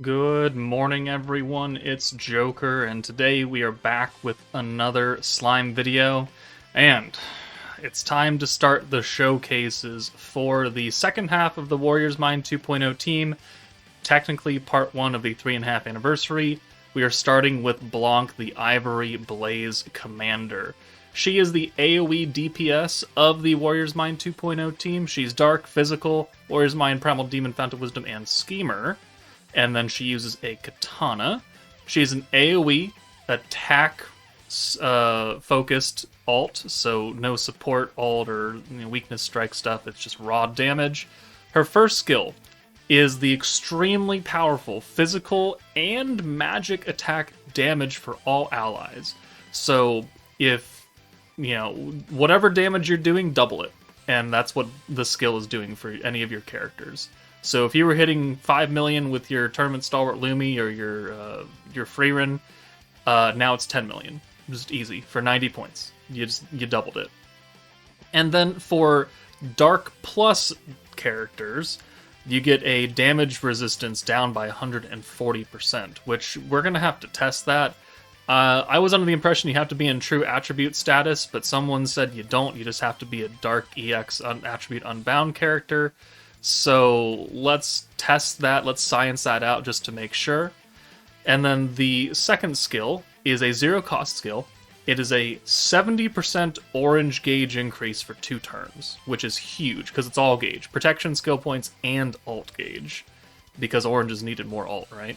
Good morning, everyone. It's Joker, and today we are back with another slime video. And it's time to start the showcases for the second half of the Warriors Mind 2.0 team. Technically, part 1 of the 3.5 anniversary. We are starting with Blanc, the Ivory Blaze Commander. She is the AoE DPS of the Warriors Mind 2.0 team. She's Dark, Physical, Warriors Mind, Primal Demon, Fount of Wisdom, and Schemer. And then she uses a katana. She's an AoE attack focused alt, so no support alt or weakness strike stuff. It's just raw damage. Her first skill is the extremely powerful physical and magic attack damage for all allies. So if whatever damage you're doing, double it, and that's what the skill is doing for any of your characters. So if you were hitting 5 million with your Tournament Stalwart Lumi or your Frieren, now it's 10 million. Just easy for 90 points. You doubled it. And then for Dark Plus characters, you get a damage resistance down by 140%, which we're gonna have to test that. I was under the impression you have to be in true attribute status, but someone said you don't. You just have to be a Dark EX attribute unbound character. So let's test that, let's science that out just to make sure. And then the second skill is a zero cost skill. It is a 70% orange gauge increase for 2 turns, which is huge because it's all gauge. Protection, skill points, and alt gauge. Because orange is needed more alt, right?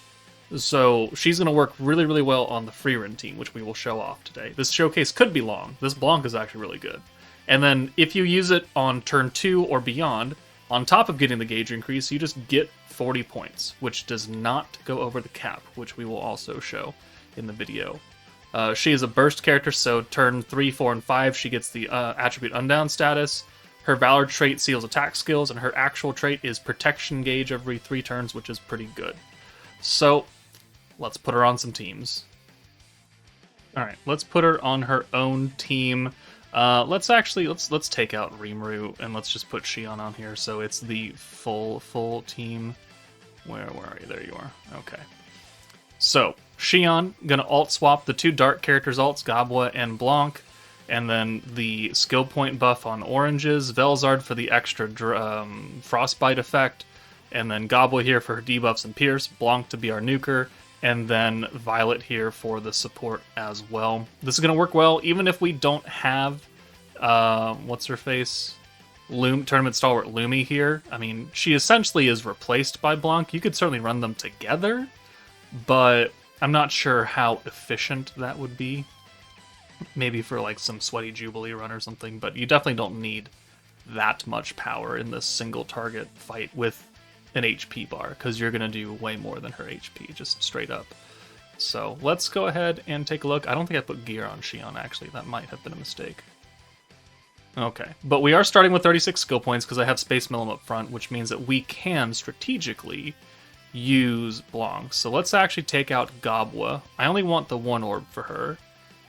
So she's going to work really, really well on the Frieren team, which we will show off today. This showcase could be long. This Blanc is actually really good. And then if you use it on turn 2 or beyond, on top of getting the gauge increase, you just get 40 points, which does not go over the cap, which we will also show in the video. She is a burst character, so turn 3, 4, and 5, she gets the attribute undown status. Her Valor trait seals attack skills, and her actual trait is protection gauge every 3 turns, which is pretty good. So, let's put her on some teams. Alright, let's put her on her own team. Let's take out Rimuru and let's just put Xion on here so it's the full team. Where are you? There you are. Okay. So Xion gonna alt swap the 2 dark characters alts, Gabwa and Blanc, and then the skill point buff on oranges, Velzard for the extra frostbite effect, and then Gabwa here for her debuffs and pierce, Blanc to be our nuker, and then Violet here for the support as well. This is going to work well, even if we don't have, what's-her-face? Tournament Stalwart Lumi here. I mean, she essentially is replaced by Blanc. You could certainly run them together, but I'm not sure how efficient that would be. Maybe for, like, some Sweaty Jubilee run or something, but you definitely don't need that much power in this single-target fight with an HP bar, because you're going to do way more than her HP, just straight up. So let's go ahead and take a look. I don't think I put gear on Xion, actually. That might have been a mistake. Okay, but we are starting with 36 skill points because I have Space Millum up front, which means that we can strategically use Blanc. So let's actually take out Gabwa. I only want the 1 orb for her,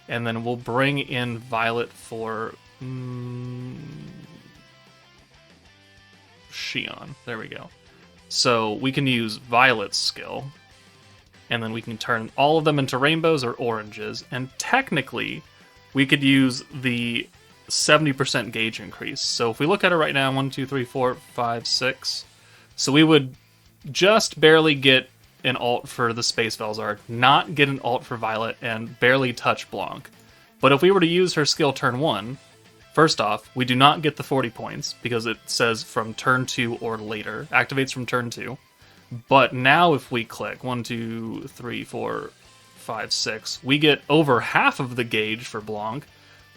and then we'll bring in Violet for Xion. There we go. So we can use Violet's skill, and then we can turn all of them into rainbows or oranges, and technically we could use the 70% gauge increase. So if we look at it right now, 1, 2, 3, 4, 5, 6, so we would just barely get an alt for the Space Velzard, not get an alt for Violet, and barely touch Blanc. But if we were to use her skill turn 1, first off, we do not get the 40 points because it says from turn 2 or later. Activates from turn 2. But now if we click 1, 2, 3, 4, 5, 6, we get over half of the gauge for Blanc.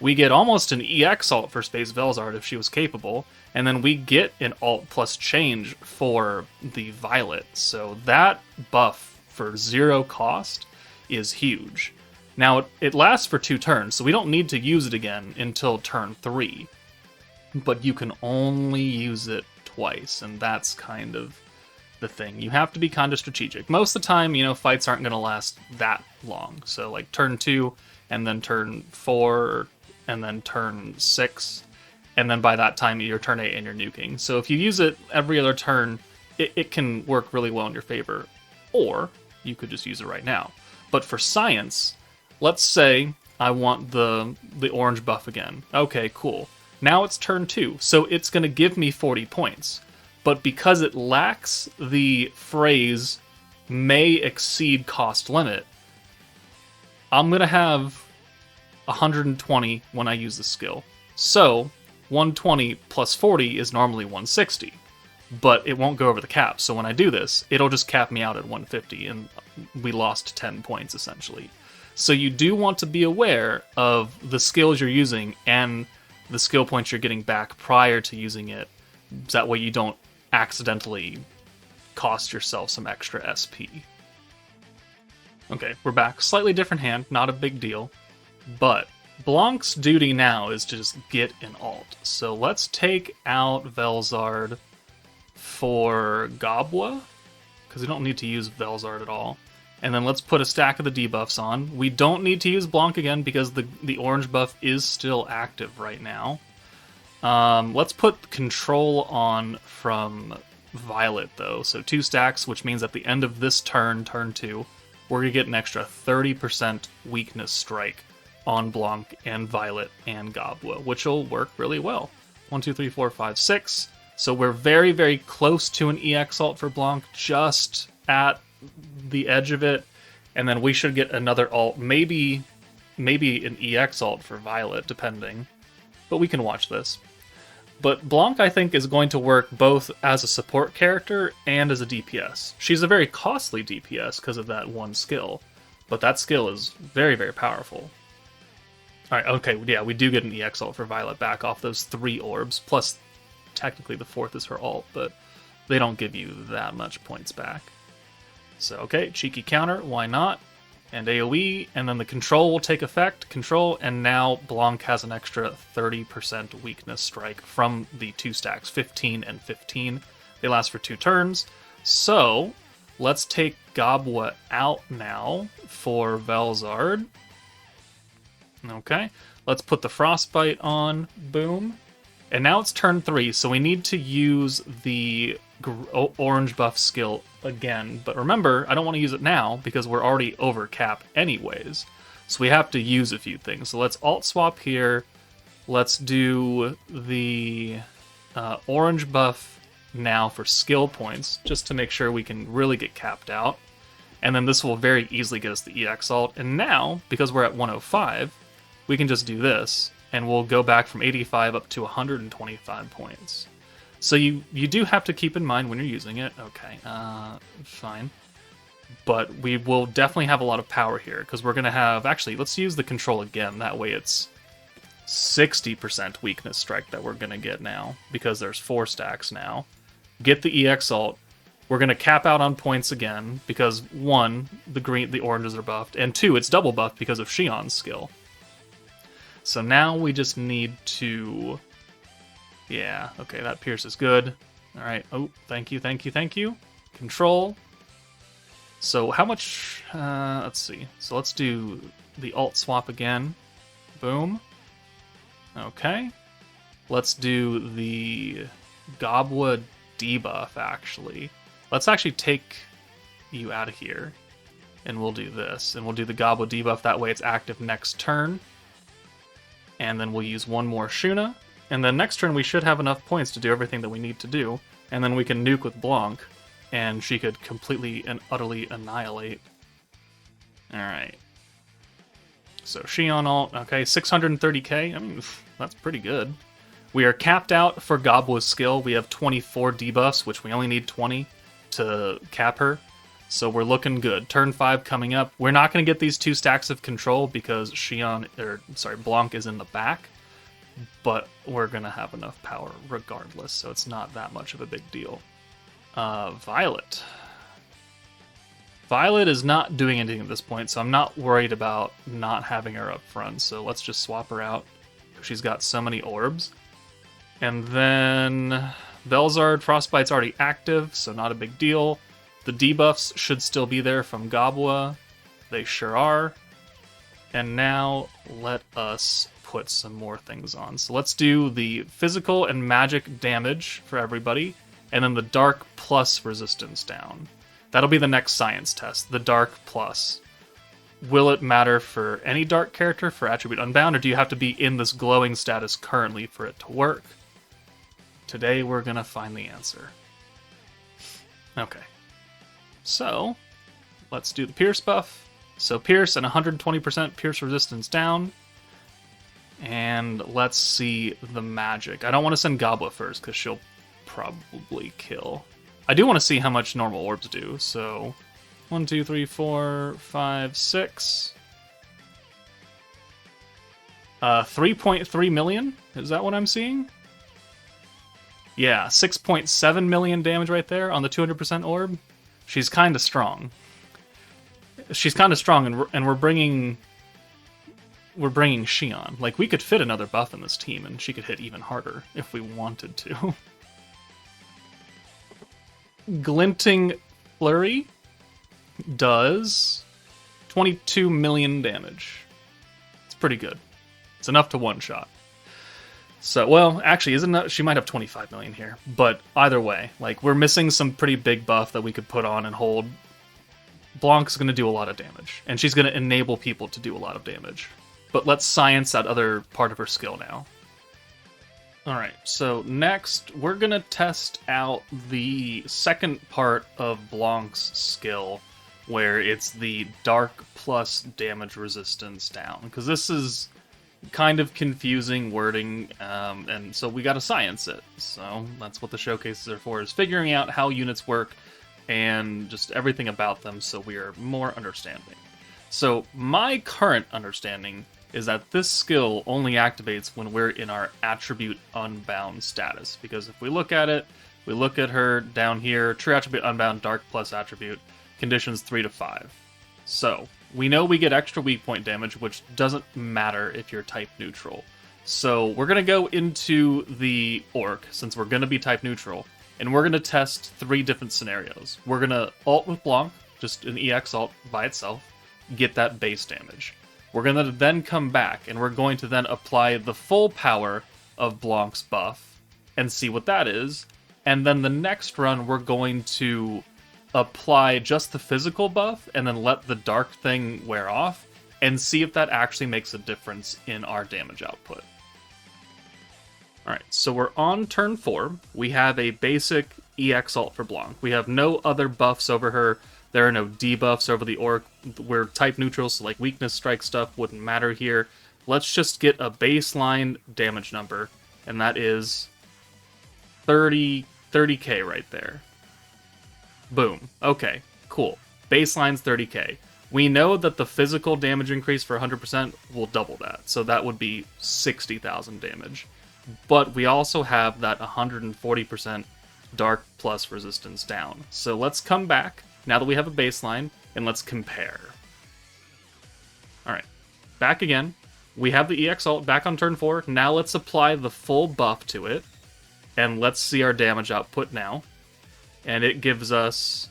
We get almost an EX alt for Space Velzard if she was capable. And then we get an alt plus change for the Violet. So that buff for 0 cost is huge. Now, it lasts for 2 turns, so we don't need to use it again until turn 3. But you can only use it twice, and that's kind of the thing. You have to be kind of strategic. Most of the time, fights aren't going to last that long. So, like, turn 2, and then turn 4, and then turn 6, and then by that time, you're turn 8 and you're nuking. So if you use it every other turn, it can work really well in your favor. or you could just use it right now. But for science, let's say I want the orange buff again. Okay, cool. Now it's turn 2, so it's going to give me 40 points. But because it lacks the phrase may exceed cost limit, I'm going to have 120 when I use the skill. So 120 plus 40 is normally 160, but it won't go over the cap. So when I do this, it'll just cap me out at 150, and we lost 10 points essentially. So you do want to be aware of the skills you're using and the skill points you're getting back prior to using it. That way you don't accidentally cost yourself some extra SP. Okay, we're back. Slightly different hand, not a big deal. But Blanc's duty now is to just get an alt. So let's take out Velzard for Gobwa, because we don't need to use Velzard at all. And then let's put a stack of the debuffs on. We don't need to use Blanc again because the orange buff is still active right now. Let's put control on from Violet, though. So 2 stacks, which means at the end of this turn, turn 2, we're going to get an extra 30% weakness strike on Blanc and Violet and Gobwa, which will work really well. 1, 2, 3, 4, 5, 6. So we're very, very close to an EX alt for Blanc, just at the edge of it, and then we should get another alt, maybe an EX alt for Violet, depending, but we can watch this. But Blanc, I think, is going to work both as a support character and as a DPS. She's a very costly DPS because of that one skill, but that skill is very, very powerful. Alright, okay, yeah, we do get an EX alt for Violet back off those 3 orbs, plus technically the 4th is her alt, but they don't give you that much points back. So, okay, cheeky counter, why not? And AoE, and then the control will take effect, control, and now Blanc has an extra 30% weakness strike from the 2 stacks, 15 and 15. They last for 2 turns. So, let's take Gobwa out now for Velzard. Okay, let's put the Frostbite on, boom. And now it's turn 3, so we need to use the orange buff skill again. But remember, I don't want to use it now because we're already over cap anyways. So we have to use a few things. So let's alt swap here. Let's do the orange buff now for skill points, just to make sure we can really get capped out. And then this will very easily get us the EX alt. And now, because we're at 105, we can just do this, and we'll go back from 85 up to 125 points. So you do have to keep in mind when you're using it. Okay, fine. But we will definitely have a lot of power here, because we're going to have... Actually, let's use the control again. That way it's 60% weakness strike that we're going to get now, because there's 4 stacks now. Get the EX alt. We're going to cap out on points again, because 1, the oranges are buffed, and 2, it's double buffed because of Shion's skill. So now we just need to... Yeah, okay, that Pierce is good. Alright, oh, thank you, thank you, thank you. Control. So how much... let's see. So let's do the alt swap again. Boom. Okay. Let's do the Gobwa debuff, actually. Let's actually take you out of here. And we'll do this. And we'll do the Gobwa debuff, that way it's active next turn. And then we'll use 1 more Shuna. And then next turn we should have enough points to do everything that we need to do. And then we can nuke with Blanc, and she could completely and utterly annihilate. Alright. So Shion alt, okay, 630k. I mean, that's pretty good. We are capped out for Gobwa's skill. We have 24 debuffs, which we only need 20 to cap her. So we're looking good. Turn 5 coming up. We're not going to get these 2 stacks of control because Blanc is in the back. But we're going to have enough power regardless, so it's not that much of a big deal. Violet. Violet is not doing anything at this point, so I'm not worried about not having her up front. So let's just swap her out. She's got so many orbs. And then Velzard, Frostbite's already active, so not a big deal. The debuffs should still be there from Gobwa. They sure are. And now let us put some more things on. So let's do the physical and magic damage for everybody, and then the dark plus resistance down. That'll be the next science test, the Dark Plus. Will it matter for any Dark character for Attribute Unbound, or do you have to be in this glowing status currently for it to work? Today we're gonna find the answer. Okay. So, let's do the Pierce buff. So Pierce and 120% Pierce resistance down. And let's see the magic. I don't want to send Goblet first, because she'll probably kill. I do want to see how much normal orbs do, so 1, 2, 3, 4, 5, 6. 3.3 million? Is that what I'm seeing? Yeah, 6.7 million damage right there on the 200% orb. She's kind of strong. She's kind of strong, and we're bringing Xion. Like, we could fit another buff in this team, and she could hit even harder if we wanted to. Glinting Flurry does 22 million damage. It's pretty good. It's enough to one-shot. So, well, actually, isn't that, she might have 25 million here. But either way, like, we're missing some pretty big buff that we could put on and hold. Blanc's going to do a lot of damage, and she's going to enable people to do a lot of damage. But let's science that other part of her skill now. Alright, so next, we're going to test out the second part of Blanc's skill, where it's the Dark plus damage resistance down. Because this is kind of confusing wording, and so we got to science it. So that's what the showcases are for, is figuring out how units work and just everything about them so we are more understanding. So my current understanding is that this skill only activates when we're in our Attribute Unbound status. Because if we look at it, we look at her down here, True Attribute Unbound, Dark plus Attribute, conditions 3 to 5. So, we know we get extra weak point damage, which doesn't matter if you're type neutral. So, we're going to go into the Orc, since we're going to be type neutral, and we're going to test 3 different scenarios. We're going to ult with Blanc, just an EX ult by itself, get that base damage. We're going to then come back, and we're going to then apply the full power of Blanc's buff, and see what that is. And then the next run, we're going to apply just the physical buff, and then let the dark thing wear off, and see if that actually makes a difference in our damage output. Alright, so we're on turn 4. We have a basic EX ult for Blanc. We have no other buffs over her. There are no debuffs over the Orc. We're type neutral, so like weakness strike stuff wouldn't matter here. Let's just get a baseline damage number, and that is 30k right there. Boom. Okay, cool. Baseline's 30k. We know that the physical damage increase for 100% will double that, so that would be 60,000 damage. But we also have that 140% Dark plus resistance down. So let's come back, now that we have a baseline, and let's compare. Alright, back again. We have the EX ult back on turn 4. Now let's apply the full buff to it, and let's see our damage output now. And it gives us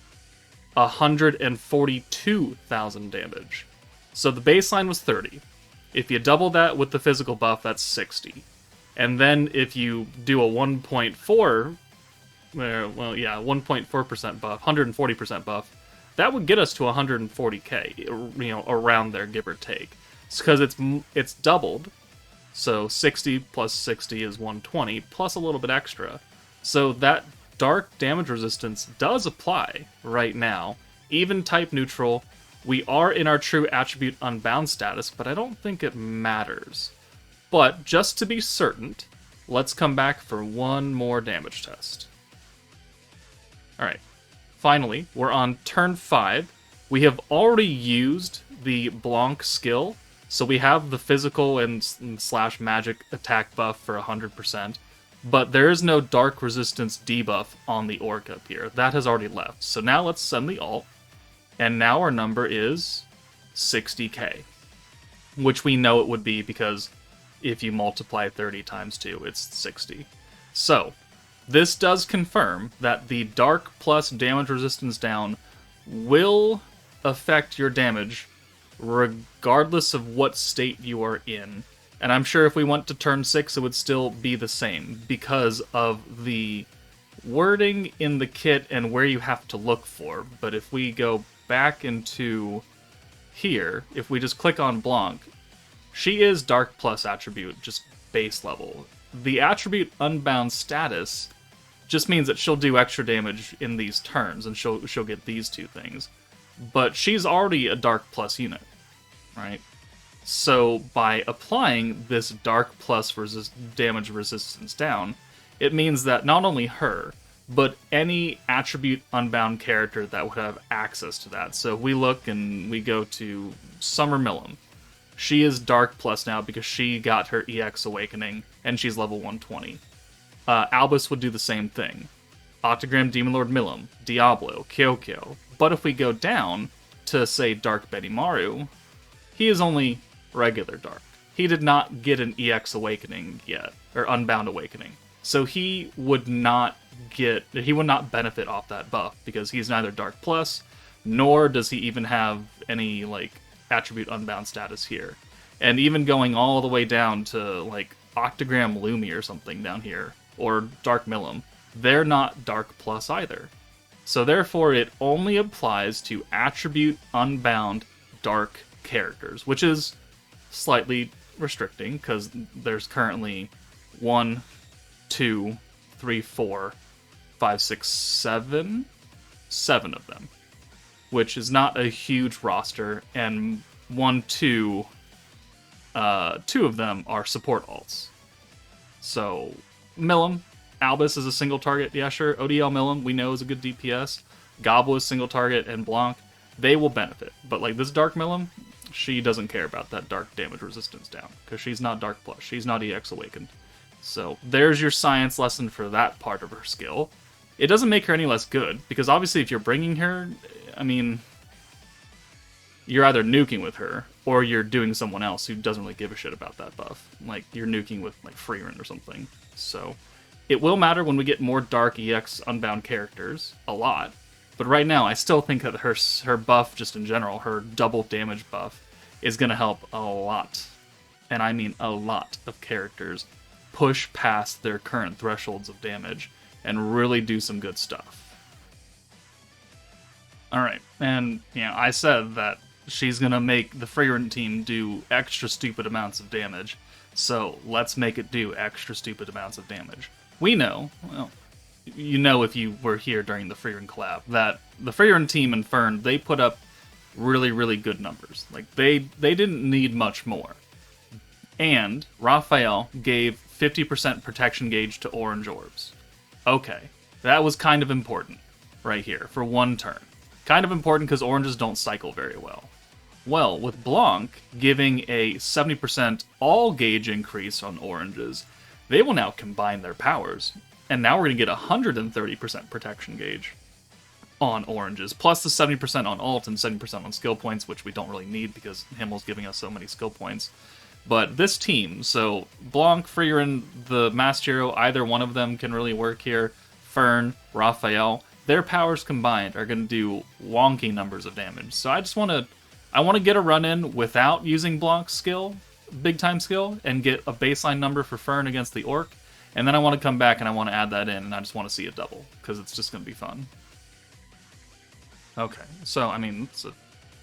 142,000 damage. So the baseline was 30. If you double that with the physical buff, that's 60. And then if you do a 1.4, well, yeah, 1.4% buff, 140% buff, that would get us to 140k, you know, around there, give or take. It's because it's doubled, so 60 plus 60 is 120, plus a little bit extra. So that dark damage resistance does apply right now, even type neutral. We are in our true attribute unbound status, but I don't think it matters. But just to be certain, let's come back for one more damage test. Alright, finally, we're on turn 5. We have already used the Blanc skill, so we have the physical and slash magic attack buff for 100%, but there is no dark resistance debuff on the Orc up here. That has already left. So now let's send the ult, and now our number is 60k, which we know it would be because if you multiply 30 times 2, it's 60. So, this does confirm that the Dark plus damage resistance down will affect your damage regardless of what state you are in. And I'm sure if we went to turn 6, it would still be the same because of the wording in the kit and where you have to look for, but if we go back into here, if we just click on Blanc, she is Dark Plus attribute, just base level. The attribute Unbound status just means that she'll do extra damage in these turns, and she'll get these two things. But she's already a Dark Plus unit, right? So by applying this Dark Plus damage resistance down, it means that not only her, but any attribute Unbound character that would have access to that. So if we look and we go to Summer Millum, she is Dark Plus now because she got her EX Awakening, and she's level 120. Albus would do the same thing. Octogram Demon Lord Millum, Diablo, Kyokyo. But if we go down to, say, Dark Benimaru, he is only regular Dark. He did not get an EX Awakening yet, or Unbound Awakening. So he would not benefit off that buff, because he's neither Dark Plus, nor does he even have any, like, attribute Unbound status here. And even going all the way down to, like, Octogram Lumi or something down here, or Dark Millum, they're not Dark Plus either. So therefore it only applies to attribute Unbound Dark characters, which is slightly restricting, because there's currently 1, 2, 3, 4, 5, 6, 7 of them, which is not a huge roster, and 2 of them are support alts. So Millum, Albus is a single target, yeah sure, ODL Millum we know is a good DPS, Gobble is single target, and Blanc, they will benefit. But like this Dark Millum, she doesn't care about that dark damage resistance down, because she's not Dark Plus, she's not EX Awakened. So there's your science lesson for that part of her skill. It doesn't make her any less good, because obviously if you're bringing her, I mean, you're either nuking with her, or you're doing someone else who doesn't really give a shit about that buff. Like, you're nuking with, like, Frieren or something. So, it will matter when we get more Dark EX Unbound characters, a lot. But right now, I still think that her buff, just in general, her double damage buff, is going to help a lot, and I mean a lot, of characters push past their current thresholds of damage and really do some good stuff. Alright, and, you know, I said that she's going to make the Frieren team do extra stupid amounts of damage, so let's make it do extra stupid amounts of damage. We know, well, you know if you were here during the Frieren collab, that the Frieren team and Fern, they put up really, really good numbers. Like, they didn't need much more. And Raphael gave 50% protection gauge to orange orbs. Okay, that was kind of important right here for one turn. Kind of important because oranges don't cycle very well. Well, with Blanc giving a 70% all gauge increase on oranges, they will now combine their powers. And now we're going to get 130% protection gauge on oranges, plus the 70% on ult and 70% on skill points, which we don't really need because Himmel's giving us so many skill points. But this team, so Blanc, Frieren, the Master Hero, either one of them can really work here. Fern, Raphael, their powers combined are going to do wonky numbers of damage. So I just want to get a run in without using Blanc's skill, big time skill, and get a baseline number for Fern against the Orc. And then I want to come back and I want to add that in, and I just want to see it double, because it's just going to be fun. Okay, so, I mean,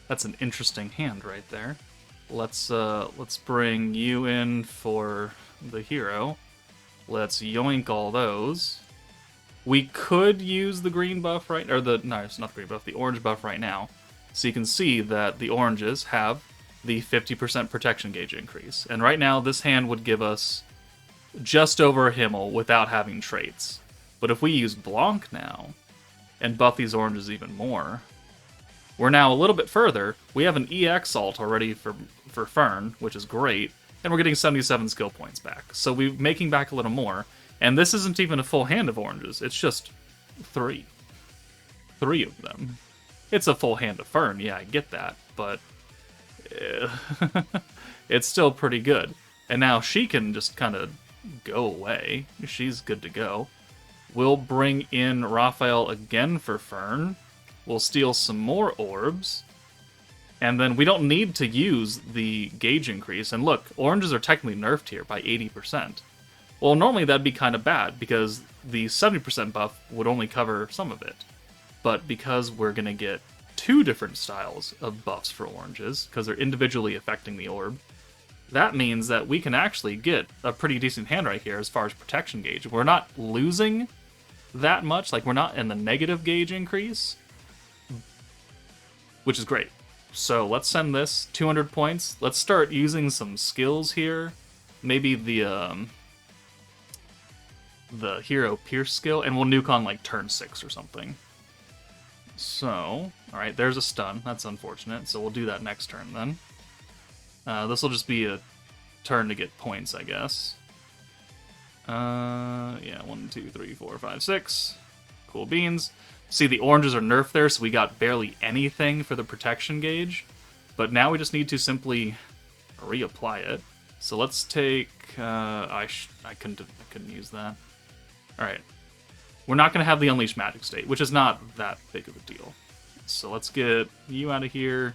that's an interesting hand right there. Let's bring you in for the hero. Let's yoink all those. We could use the green buff right, or no, it's not the green buff, the orange buff right now. So you can see that the oranges have the 50% protection gauge increase. And right now, this hand would give us just over a Himmel without having traits. But if we use Blanc now, and buff these oranges even more, we're now a little bit further. We have an EX ult already for Fern, which is great, and we're getting 77 skill points back. So we're making back a little more, and this isn't even a full hand of oranges, it's just 3. 3 of them. It's a full hand of Fern, yeah, I get that, but it's still pretty good. And now she can just kind of go away. She's good to go. We'll bring in Raphael again for Fern. We'll steal some more orbs. And then we don't need to use the gauge increase. And look, oranges are technically nerfed here by 80%. Well, normally that'd be kind of bad, because the 70% buff would only cover some of it. But because we're going to get two different styles of buffs for oranges, because they're individually affecting the orb, that means that we can actually get a pretty decent hand right here as far as protection gauge. We're not losing that much, like we're not in the negative gauge increase, which is great. So let's send this 200 points. Let's start using some skills here. Maybe the hero pierce skill, and we'll nuke on like turn 6 or something. So, alright, there's a stun. That's unfortunate. So we'll do that next turn then. This will just be a turn to get points, I guess. Yeah, 1, 2, 3, 4, 5, 6. Cool beans. See, the oranges are nerfed there, so we got barely anything for the protection gauge. But now we just need to simply reapply it. So let's take... I couldn't use that. Alright. We're not going to have the Unleashed Magic state, which is not that big of a deal. So let's get you out of here.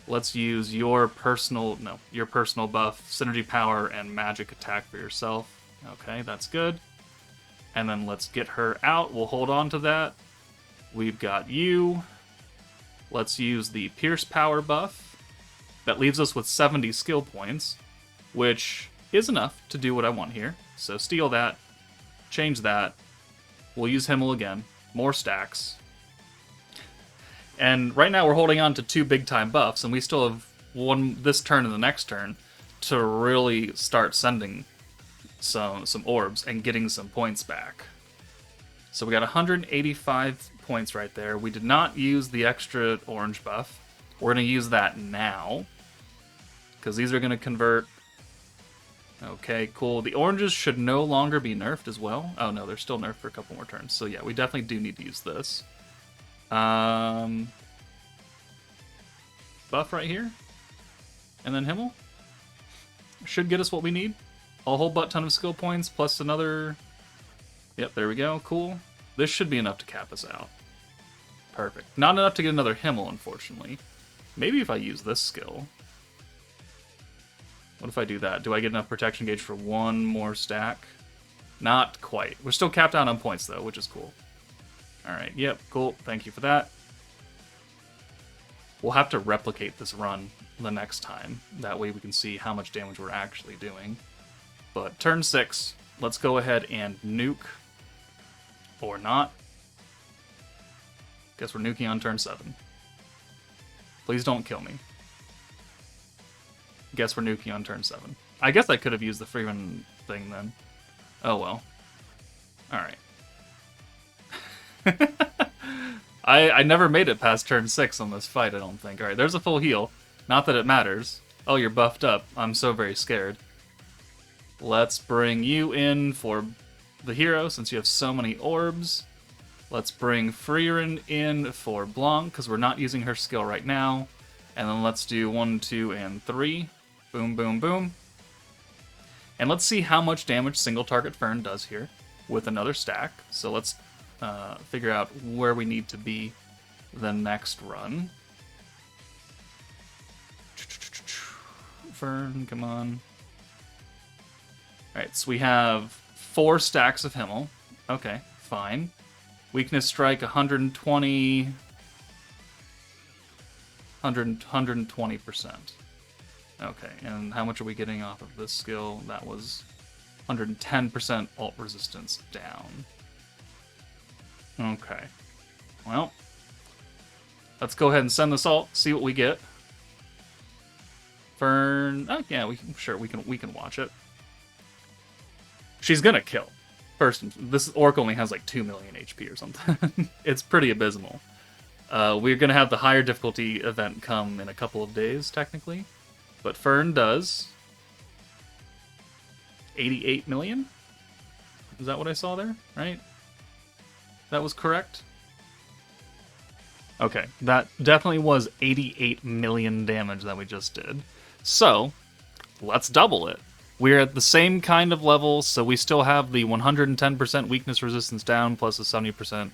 Let's use your personal buff, Synergy Power, and Magic Attack for yourself. Okay, that's good. And then let's get her out. We'll hold on to that. We've got you. Let's use the Pierce Power buff. That leaves us with 70 skill points, which is enough to do what I want here. So steal that, change that. We'll use Himmel again. More stacks. And right now we're holding on to 2 big-time buffs, and we still have one this turn and the next turn to really start sending some orbs and getting some points back. So we got 185 points right there. We did not use the extra orange buff. We're going to use that now, because these are going to convert. Okay, cool. The oranges should no longer be nerfed as well. Oh no, they're still nerfed for a couple more turns. So yeah, we definitely do need to use this. Buff right here. And then Himmel. Should get us what we need. A whole butt ton of skill points, plus another... Yep, there we go. Cool. This should be enough to cap us out. Perfect. Not enough to get another Himmel, unfortunately. Maybe if I use this skill. What if I do that? Do I get enough protection gauge for one more stack? Not quite. We're still capped out on points, though, which is cool. Alright, yep, cool. Thank you for that. We'll have to replicate this run the next time. That way we can see how much damage we're actually doing. But turn 6, let's go ahead and nuke. Or not. Guess we're nuking on turn 7. Please don't kill me. Guess we're nuking on turn 7. I guess I could have used the Frieren thing then. Oh well. Alright. I never made it past turn 6 on this fight, I don't think. Alright, there's a full heal. Not that it matters. Oh, you're buffed up. I'm so very scared. Let's bring you in for the hero, since you have so many orbs. Let's bring Frieren in for Blanc, because we're not using her skill right now. And then let's do 1, 2, and 3. Boom, boom, boom. And let's see how much damage single target Fern does here with another stack. So let's figure out where we need to be the next run. Fern, come on. Alright, so we have 4 stacks of Himmel. Okay, fine. Weakness strike 120... 120%. Okay, and how much are we getting off of this skill? That was 110% ult resistance down. Okay. Well, let's go ahead and send this ult, see what we get. Fern... Oh, yeah, we can watch it. She's gonna kill. First, this orc only has like 2 million HP or something. It's pretty abysmal. We're going to have the higher difficulty event come in a couple of days, technically. But Fern does 88 million? Is that what I saw there? Right? That was correct? Okay, that definitely was 88 million damage that we just did. So, let's double it. We're at the same kind of level, so we still have the 110% weakness resistance down, plus a 70%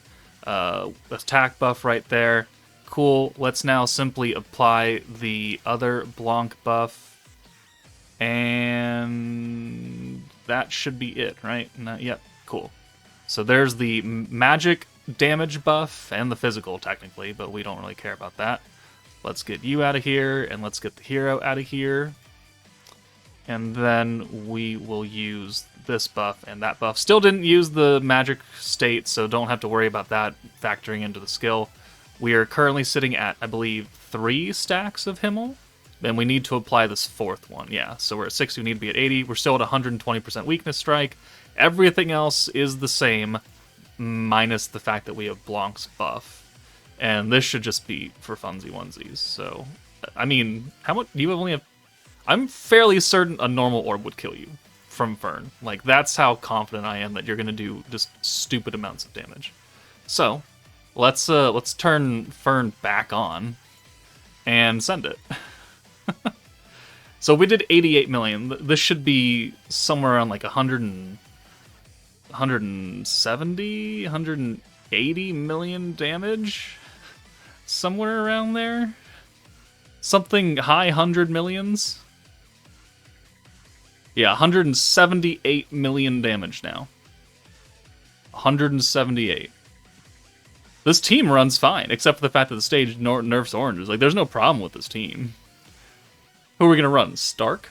attack buff right there. Cool. Let's now simply apply the other Blanc buff. And that should be it, right? No, yep, cool. So there's the magic damage buff and the physical, technically, but we don't really care about that. Let's get you out of here, and let's get the hero out of here. And then we will use this buff and that buff. Still didn't use the magic state, so don't have to worry about that factoring into the skill. We are currently sitting at, I believe, 3 stacks of Himmel. Then we need to apply this 4th one. Yeah, so we're at 60, we need to be at 80. We're still at 120% weakness strike. Everything else is the same, minus the fact that we have Blanc's buff. And this should just be for funsy onesies. So, I mean, how much? You only have... I'm fairly certain a normal orb would kill you from Fern. Like, that's how confident I am that you're going to do just stupid amounts of damage. So, let's turn Fern back on and send it. So we did 88 million. This should be somewhere around like 170, 180 million damage. Somewhere around there. Something high 100 millions. Yeah, 178 million damage now. 178. This team runs fine, except for the fact that the stage nerfs oranges. Like, there's no problem with this team. Who are we going to run? Stark?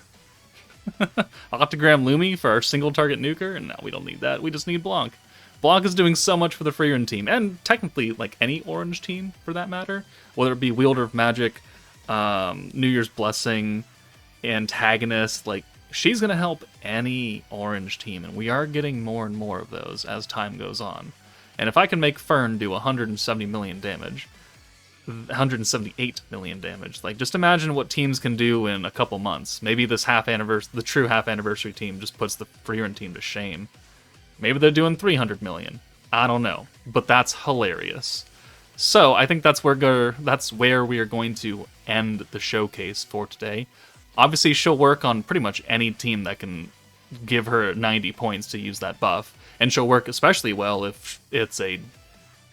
Octogram Lumi for our single target nuker? No, we don't need that. We just need Blanc. Blanc is doing so much for the Frieren team, and technically, like, any orange team, for that matter. Whether it be Wielder of Magic, New Year's Blessing, Antagonist, like, she's going to help any orange team, and we are getting more and more of those as time goes on. And if I can make Fern do 170 million damage, 178 million damage, like, just imagine what teams can do in a couple months. Maybe this the true half anniversary team just puts the Frieren team to shame. Maybe they're doing 300 million. I don't know, but that's hilarious. So I think that's where we are going to end the showcase for today. Obviously, she'll work on pretty much any team that can give her 90 points to use that buff, and she'll work especially well if it's a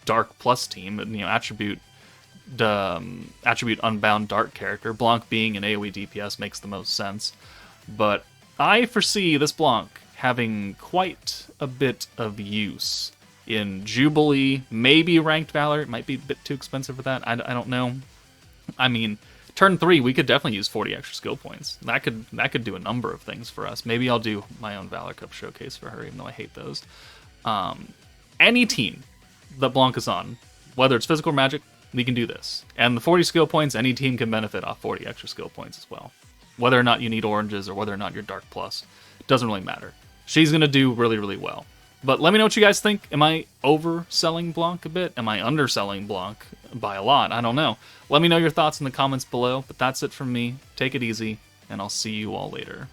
Dark Plus team, attribute Unbound Dark character. Blanc being an AoE DPS makes the most sense, but I foresee this Blanc having quite a bit of use in Jubilee, maybe Ranked Valor. It might be a bit too expensive for that. I don't know. I mean, turn 3, we could definitely use 40 extra skill points. That could do a number of things for us. Maybe I'll do my own Valor Cup showcase for her, even though I hate those. Any team that Blanc is on, whether it's physical or magic, we can do this. And the 40 skill points, any team can benefit off 40 extra skill points as well. Whether or not you need oranges or whether or not you're Dark Plus, it doesn't really matter. She's going to do really, really well. But let me know what you guys think. Am I overselling Blanc a bit? Am I underselling Blanc by a lot? I don't know. Let me know your thoughts in the comments below. But that's it from me. Take it easy, and I'll see you all later.